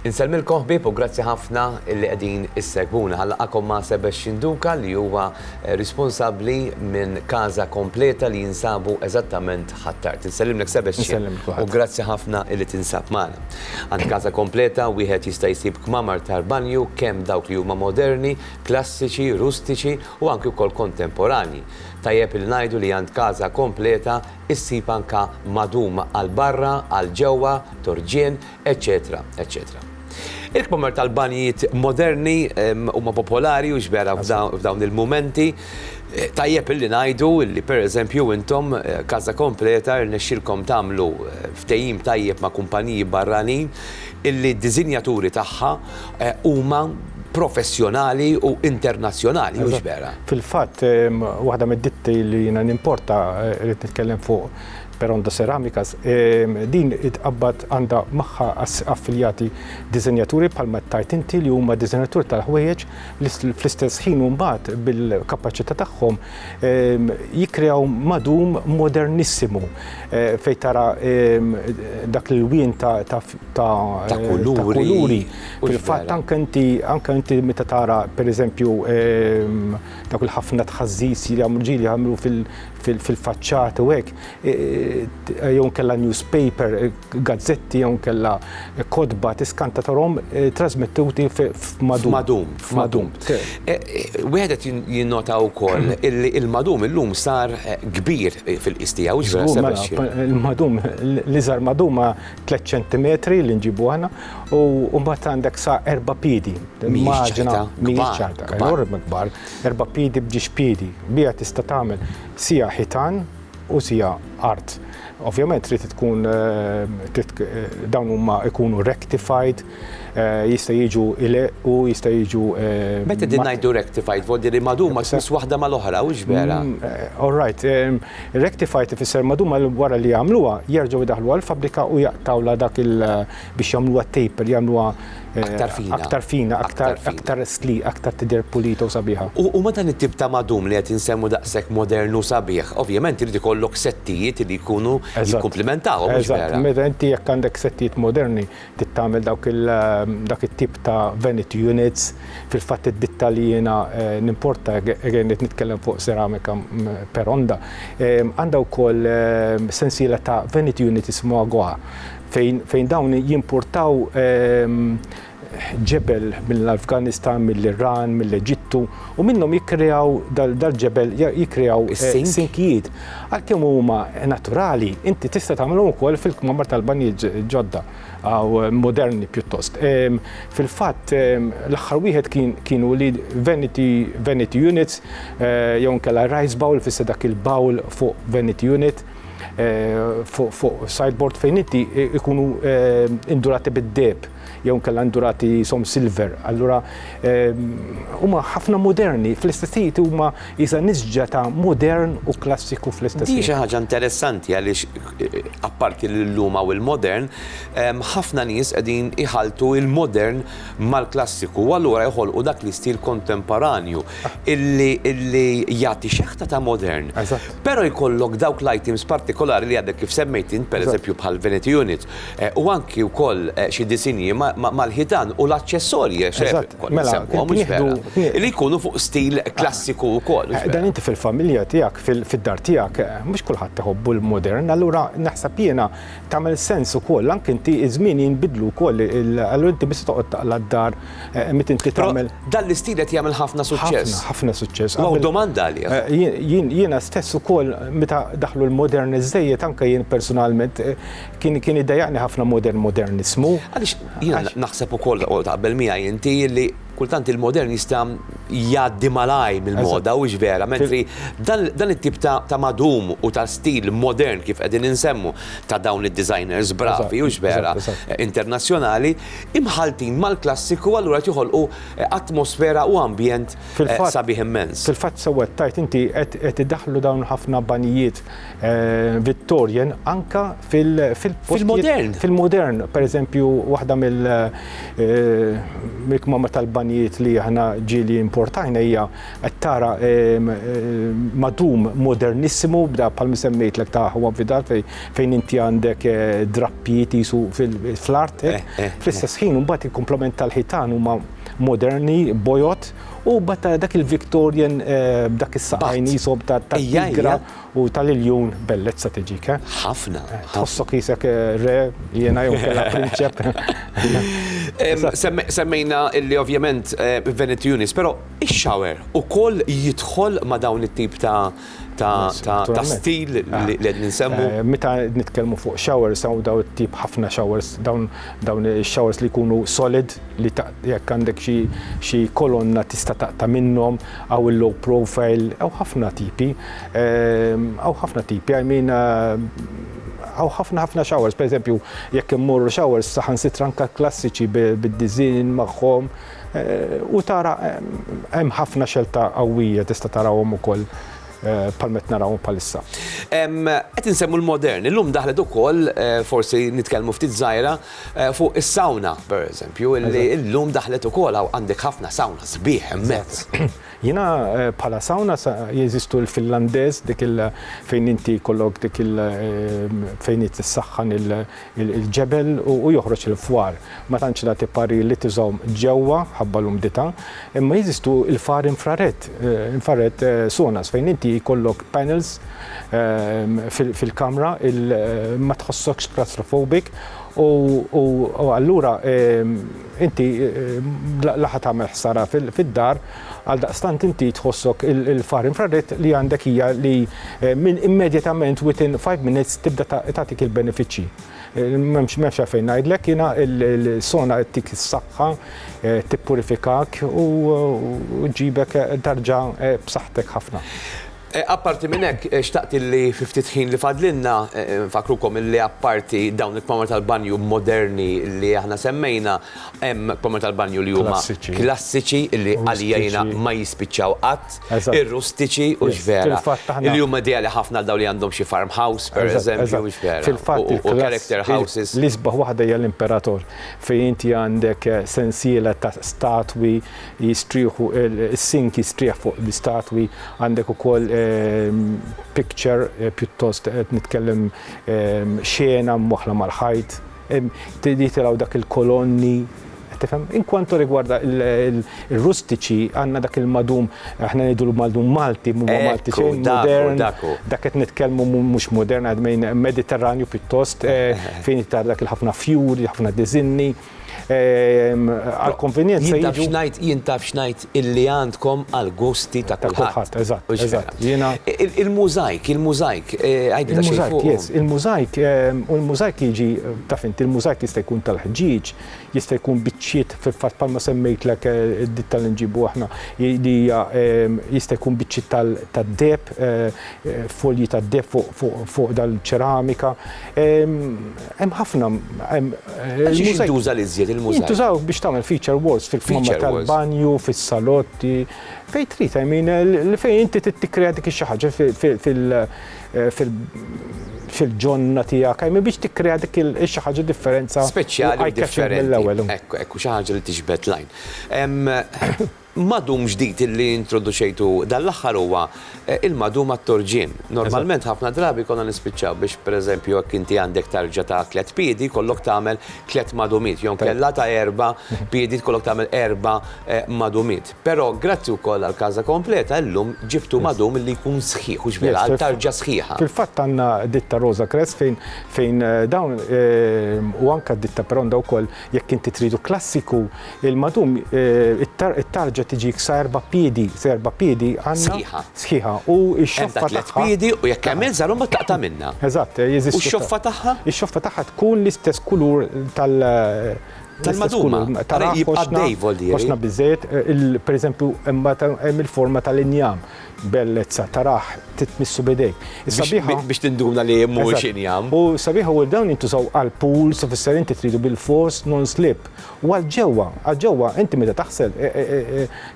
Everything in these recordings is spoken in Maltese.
Insellmilkom ħbieb u grazzi ħafna illi qegħdin issegwuna. Ħallaqakom ma' Sebastian Duka li huwa responsabbli minn Casa Kompleta li jinsabu eżattament ħattart. Insellimlek Sebastian u grazzi ħafna illi tinsab magħna. Għand Casa Kompleta wieħed jista' jsib kmamar tal-banju kemm dawk li huma moderni, klassiċi, rustiċi u anke wkoll kontemporanji. Tajjeb il ngħidu li għand Casa Kompleta issib anke madum għal barra, għal ġewwa, torġien, eċetera, eċetera. Il-kmamar tal-banjiet moderni huma popolari u ġbera f'dawn il-momenti. Tajjeb illi ngħidu illi pereżempju intom Casa Kompleta rnexxilkom tagħmlu ftehim tajjeb ma' kumpaniji barranin illi d-diżinjaturi tagħha huma professjonali u internazzjonali u ġbera. Fil-fatt, waħda mid-ditti li jiena nimporta rrid nitkellem fuq Peronda Ceramikas, din itqabbad għandha magħha affiljati diżenjaturi bħalma tajt inti li huma diżenjaturi tal-ħwejjeġ fl-istess ħin mbagħad bil-kapaċità tagħhom jikkreaw madum modernissimu fejn tara dak il-wien ta' kuluri. Fil-fatt anke inti meta tara pereżempju dak il-ħafna tħażżis li jagħmlu fil-faċċat u hekk jew kella newspaper, gazzetti jew kella kodba tiskanta tarhom trasmettuti f'madum. Wieħed qed jinnota wkoll il-madum illum sar kbir fil-qistija u il-madum l-iżgħar madum 3 ċentimetri li nġibu aħna u mbagħad għandek sa 4 piedi. Immaġina mhijiex kbar, 4 piedi b'ġiex piedi. Bija tista' tagħmel sija ħitan u sija art. Ovvjament trid tkun dawn huma jkunu rectified, jista' jiġu u jista' jiġu. Meta din ngħidu rectified, vuol dire maduma tmiss waħda mal-oħra u ġbera. All right, rectified ifisser maduma wara li jagħmluha jerġgħu jdaħluha l-fabbrika u jaqtawla dak biex jagħmluha taper, jagħmluha aktar fina, aktar stli, aktar tidher pulita u sabiħa. U meta nittib ta' madum li qed insemmu daqshekk modernu sabiħ, ovvjament irid ikollok settijiet li jkunu jikkumplementaw. Eżatt, meta inti jekk għandek settijiet moderni tittamel dak it-tip ta' vanity units, fil-fatt id-ditta li jiena nimporta qed nitkellem fuq Ceramika Peronda, għandha wkoll sensiela ta' vanity units ismuha Goa fejn dawn jimportaw ġebel mill-Afganistan, mill-Iran, mill-Eġittu u minnhom jikkreaw dal-ġebel jikkreaw sinkijiet. Għalkemm huma naturali, inti tista' tagħmilhom ukoll fil-kmamar tal-banji ġodda aw moderni pjuttost. Fil-fatt l-aħħar wieħed kienu li vanity units jew nkella rice bowl fissa dak il-bowl fuq vanity unit fuq sideboard fejn inti ikunu indurati bid-deb jew kellha indurati som silver. Allura huma ħafna moderni fl-istess huma isa nisġa ta' modern u klassiku fl-istess. Di xi ħaġa interessanti għaliex apparti l-lum u l-modern, ħafna nies qegħdin iħaltu il-modern mal-klassiku u allura jħolqu dak l-istil kontemporanju illi jagħti xeħta ta' modern. Però jkollok dawk l-items partikolari li għadek kif semmejtin, pereżempju bħal vanity units u anki wkoll xi disinji mal-ħitan u l-aċċessorji li jkunu fuq stil klassiku wkoll. Dan inti fil-familja tiegħek, fid-dar tiegħek, mhux kulħadd iħobbu l-modern, allura naħseb jiena tagħmel sens ukoll anke inti iż-żmien jinbidlu wkoll, allura inti biss toqgħod taqla d-dar meta inti tagħmel. Dan l-istil qed jagħmel ħafna suċċess. Ħafna suċċess. U domanda għalih. Jiena stess ukoll meta daħlu l-modern iżejjed anke jien personalment kien iddejjaqni ħafna modernismu. Għaliex jiena naħseb ukoll taqbel miegħi inti li kultant il-modern jista' jgħaddi malaj mill-moda u ġvera, mentri dan it-tip ta' madum u ta' stil modern kif qegħdin insemmu ta' dawn id-designers bravi u ġvera internazzjonali imħaltin mal-klassiku allura joħolqu atmosfera u ambjent sabiħ immens. Fil-fatt sewwet tajt inti qed iddaħħlu dawn ħafna banijiet Victorian anka fil-modern. Fil-modern, pereżempju waħda mill-kmamar tal-banijiet li aħna ġieli portajna hija qed tara madum modernissimu bda bħalma semmejtlek ta' Juan Vidal fejn inti għandek drappijiet jisu fl-art. Fl-istess ħin mbagħad il-komplement tal-ħitan huma moderni, bojot, u bata dak il-Victorian dak is-saqajn jisob tal-tigra u tal-iljun bellezza tiġik. Ħafna. Tħossok jisek re, jiena jew kellha prinċep. Semmejna illi ovvjament Venetjunis, però ix-shower ukoll jidħol ma' dawn it-tip ta' stil li qed ninsemmu. Meta nitkellmu fuq showers hawn daw it-tip ħafna showers, dawn ix-showers li jkunu solid li jekk għandek xi kolonna tista' taqta' minnhom aw il-low profile aw ħafna tipi. I mean għaw ħafna showers, per eżempju, jekk immorru showers saħan sitranka klassiċi bid-dizin magħhom u tara hemm ħafna xelta qawwija tista' tarawhom ukoll palmet narawhom palissa. Qed insemmu l-modern, illum daħlet ukoll forsi nitkellmu ftit żgħira fuq is-sawna pereżempju, illi llum daħlet ukoll għandek ħafna sawna sbieħ hemmhekk. Jiena bħala sawna jeżistu l-Finlandeż dik fejn inti kollok dik fejn tissaħħan il-ġebel u joħroġ il-fwar. Ma tantx da tipari li tużawhom ġewwa ħabba l-umdità, imma jeżistu il-far infrared sonas fejn inti jkollok panels fil-kamra ma tħossokx claustrophobic u allura inti laħat tagħmel ħsara fid-dar għal daqstant inti tħossok il-far infrared li għandek hija li minn immedjatament within 5 minutes tibda tagħtik il-benefiċċji. M'hemmx fejn ngħidlek jiena il-sona tik is-saħħa tippurifikak u ġibek tarġa' b'saħħtek ħafna. Apparti minn hekk, xtaqt illi fi ftit ħin li fadlinna, nfakrukom illi apparti dawn il-kmamar tal-banju moderni li aħna semmejna, hemm kmamar tal-banju li huma klassiċi illi għalija jiena ma jispiċċaw qatt, ir-rustiċi u x'vera. Illi huma ideali ħafna għal dawn li għandhom xi farmhouse pereżempju u x'vera. U character houses. L-isbaħ waħda hija l-Imperator fejn inti għandek sensiela ta' statwi jistrieħu is-sink jistrieħ fuq l-istatwi, għandek ukoll picture pjuttost qed nitkellem xena mwaħla mal-ħajt, tiraw dak il-kolonni. In kwanto rigwarda il-rustiċi għandna dak il-madum, aħna ngħidu l-madum Malti, Malti xejn modern, dak qed nitkellmu mhux modern għadmejn Mediterranju pjuttost fejn tar dak il-ħafna fjuri, ħafna diżinni. Għal-konvenjenza jien taf xnajt illi għandkom għal-gusti ta' kulħadd. Eżatt. Il-mużajk, għajdi ta' xejn. Il-mużajk jiġi taf inti, il-mużajk jista' jkun tal-ħġiġ, jista' jkun biċċiet fil-fatt palma semmejtlek id-ditta li nġibu aħna li jista' jkun biċċiet tad-deb, folji tad-deb fuq dal-ċeramika. Hemm ħafna jintuża l-iżjed il-mużajk. Jintużaw biex tagħmel feature walls fil-kmamma tal-banju, fis-salotti, fejn trid, fejn inti tikkrea dik xi ħaġa fil-ġonna tiegħek, biex tikkrea dik xi ħaġa differenza speċjali differenti. Ekku xi ħaġa li tixbed lajn. Madum ġdid li introduċejtu dal-aħħar huwa il-madum għat-torġien. Normalment ħafna drabi konna nispiċċaw biex pereżempju jekk inti għandek tarġa ta' 3 piedi kollok tagħmel 3 madumiet, jew kellha ta' 4 piedi kollok tagħmel 4 madumiet. Però grazzi wkoll għal każa kompleta llum ġibtu madum li jkun sħiħ u xbela għal tarġa sħiħa. Fil-fatt għandna ditta Rosa Crest fejn dawn u anke ditta Peronda wkoll jekk inti tridu klassiku il-madum it-tarġa tiġik sa 4 piedi għandna sħiħa u x-xoffa tagħha. 3 piedi u jekk hemm żarhom ma taqta' minnha. Eżatt, U jeżistu. x-xoffa tagħha? Ix-xoffa tagħha tkun l-istess kulur tal-maduma. Jibqa' dej vol diri. Koxna biżejjed, pereżempju hemm il-forma tal-injam. Bellezza, taraħ, titmissu bidejk. Biex tinduna li mhux injam. U sabiħa u dawn jintużaw għal-pool, sofisser inti tridu bil-fors, non-slip. U għal-ġewwa, inti meta taħsel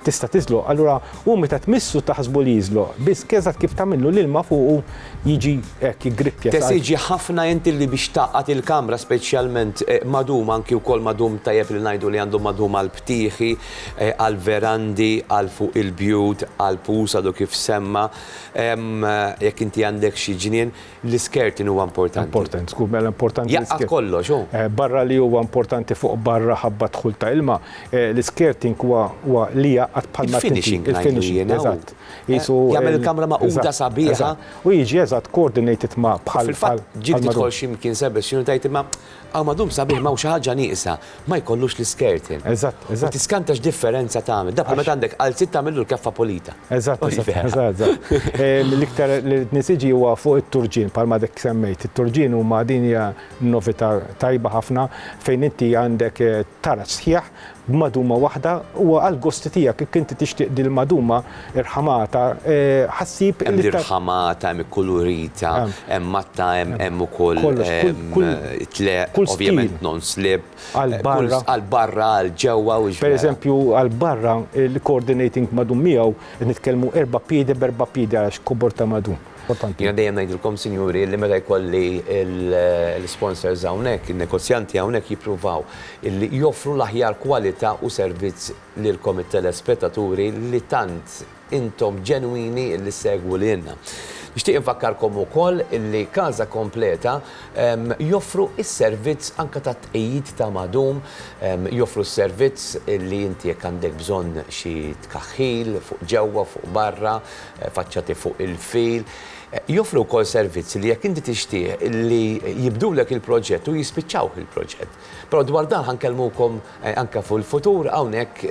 tista' tiżlu, allura u meta tmissu taħsbu li jiżlu. Biss keżat kif tagħmillu l-ilma fuq jiġi hekk jigrippja. Tesiġi ħafna inti li biex taqgħat il-kamra speċjalment madum anki wkoll madum għandhom tajjeb li ngħidu li għandhom madhum għal-ptieħi, għal-verandi, għal-fuq il-bjut, għal-pus għadu kif semma. Jekk inti għandek xi ġnien, l-iskertin huwa importanti. Importanti, skub mela importanti. Jaqqa kollox, barra li huwa importanti fuq barra ħabba dħul ta' ilma, l-skirting huwa li jaqgħad bħalma il-finishing. Eżatt. Jagħmel il-kamra maquda sabiħa. U jiġi eżatt coordinated ma' bħal. Fil-fatt ġiet tidħol x'imkien xinu tajt imma madum sabiħ ma' xi ħaġa nieqsa, ma jkollux l-skirting. Eżatt. U tiskantax differenza tagħmel. Dabba meta għandek għalzit tagħmillu l-keffa pulita. Eżatt. L-iktar li nisiġi huwa fuq it-turġien bħalma dak semmejt. It-turġien huma din hija novità tajba ħafna fejn inti għandek tara sħiħ b'maduma waħda u għal-gost tiegħek jekk inti tixtieq din il-maduma irħamata ħassib hemm irħamata, hemm kulurita, hemm matta, hemm ukoll tleq ovvjament non slip għal-barra, għal-ġewwa u per eżempju għal-barra il-coordinating madum miegħu nitkellmu 4 piedi b'4 piedi għax kubur ta' madum. Jena dejjem ngħidilkom, sinjuri, li meta jkolli l-sponsors hawnhekk, il-negozjanti hawnhekk jippruvaw illi joffru l-aħjar kwalità u servizz lilkom it-telespettaturi li tant intom ġenwini li segwu lilna. Nixtieq infakkarkom ukoll illi Casa Kompleta joffru is-servizz anke ta' tqejjid ta' madum, joffru s-servizz li inti jekk għandek bżonn xi tkaħħil fuq ġewwa fuq barra, faċċati fuq il-fil. Joffru wkoll servizz li jekk inti tixtieq li jibdulek il-proġett u jispiċċawh il-proġett. Però dwar dan ħankellmukom anke fuq il-futur hawnhekk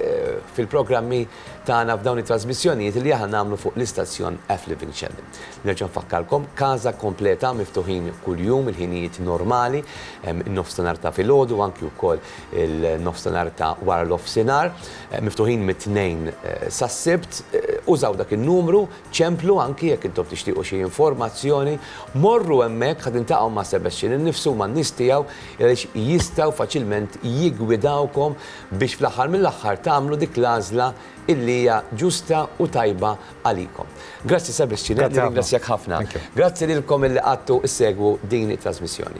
fil-programmi tagħna f'dawn it-trasmissjonijiet li aħna nagħmlu fuq l-istazzjon F Living Channel. Nerġa' nfakkarkom, Casa Kompleta miftuħin kuljum il-ħinijiet normali, in-nofsinhar ta' filgħodu anki wkoll il-nofsinhar ta' wara l-offsinar, miftuħin mit-tnejn sas-sibt, użaw dak in-numru, ċemplu anki jekk intom tixtiequ xi informazzjoni, morru hemmhekk ħad intaqgħu ma' Sebastian innifsu man nies tiegħu għaliex jistgħu faċilment jiggwidawkom biex fl-aħħar mill-aħħar tagħmlu dik l-għażla illi hija ġusta u tajba għalikom. Grazzi Sebastian, ringrazzjak ħafna. Grazzi lilkom illi qattu issegwu din it-trasmissjoni.